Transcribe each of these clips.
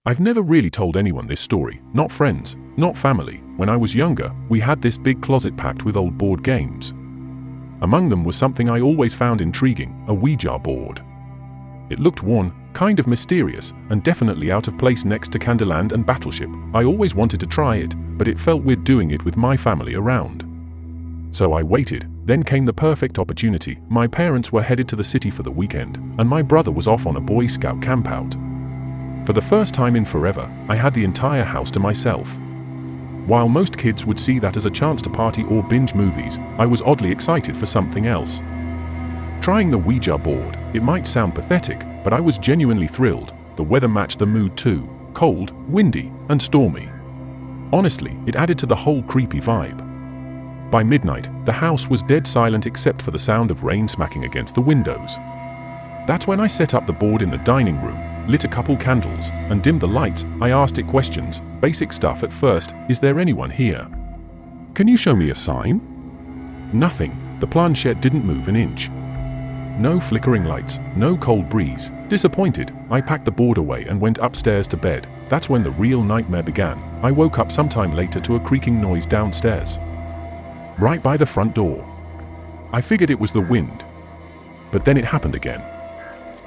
I've never really told anyone this story, not friends, not family. When I was younger, we had this big closet packed with old board games. Among them was something I always found intriguing, a Ouija board. It looked worn, kind of mysterious, and definitely out of place next to Candyland and Battleship. I always wanted to try it, but it felt weird doing it with my family around. So I waited. Then came the perfect opportunity. My parents were headed to the city for the weekend, and my brother was off on a Boy Scout campout. For the first time in forever, I had the entire house to myself. While most kids would see that as a chance to party or binge movies, I was oddly excited for something else. Trying the Ouija board, it might sound pathetic, but I was genuinely thrilled. The weather matched the mood too, cold, windy, and stormy. Honestly, it added to the whole creepy vibe. By midnight, the house was dead silent except for the sound of rain smacking against the windows. That's when I set up the board in the dining room, lit a couple candles, and dimmed the lights. I asked it questions, basic stuff at first. Is there anyone here? Can you show me a sign? Nothing. The planchette didn't move an inch. No flickering lights, no cold breeze. Disappointed, I packed the board away and went upstairs to bed. That's when the real nightmare began. I woke up sometime later to a creaking noise downstairs, right by the front door. I figured it was the wind. But then it happened again.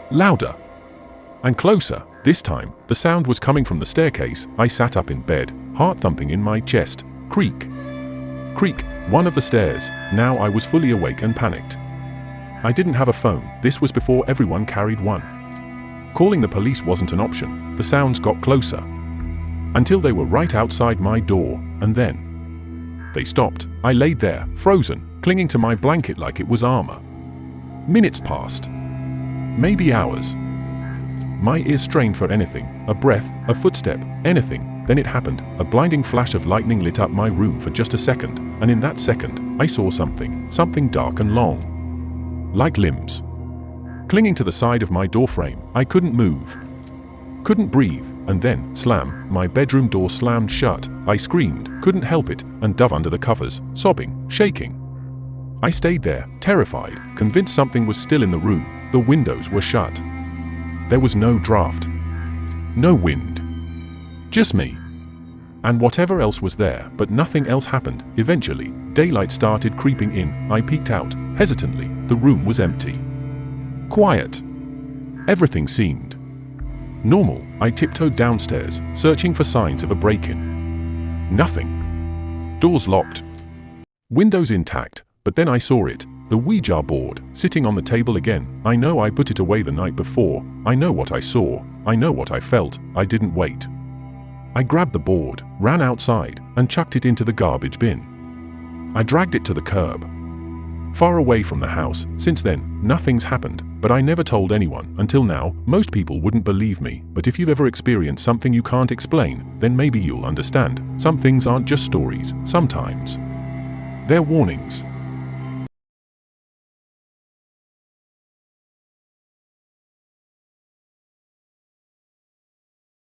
Louder. And closer. This time, the sound was coming from the staircase. I sat up in bed, heart thumping in my chest. Creak. Creak. One of the stairs. Now I was fully awake and panicked. I didn't have a phone. This was before everyone carried one. Calling the police wasn't an option. The sounds got closer, until they were right outside my door, and then they stopped. I laid there, frozen, clinging to my blanket like it was armor. Minutes passed. Maybe hours. My ears strained for anything, a breath, a footstep, anything. Then it happened. A blinding flash of lightning lit up my room for just a second, and in that second, I saw something dark and long, like limbs, clinging to the side of my doorframe. I couldn't move, couldn't breathe, and then, slam, my bedroom door slammed shut. I screamed, couldn't help it, and dove under the covers, sobbing, shaking. I stayed there, terrified, convinced something was still in the room. The windows were shut. There was no draft, no wind, just me, and whatever else was there, but nothing else happened. Eventually, daylight started creeping in. I peeked out, hesitantly. The room was empty. Quiet. Everything seemed normal. I tiptoed downstairs, searching for signs of a break-in. Nothing. Doors locked. Windows intact. But then I saw it. The Ouija board, sitting on the table again. I know I put it away the night before. I know what I saw. I know what I felt. I didn't wait. I grabbed the board, ran outside, and chucked it into the garbage bin. I dragged it to the curb, far away from the house. Since then, nothing's happened, but I never told anyone until now. Most people wouldn't believe me, but if you've ever experienced something you can't explain, then maybe you'll understand. Some things aren't just stories. Sometimes they're warnings.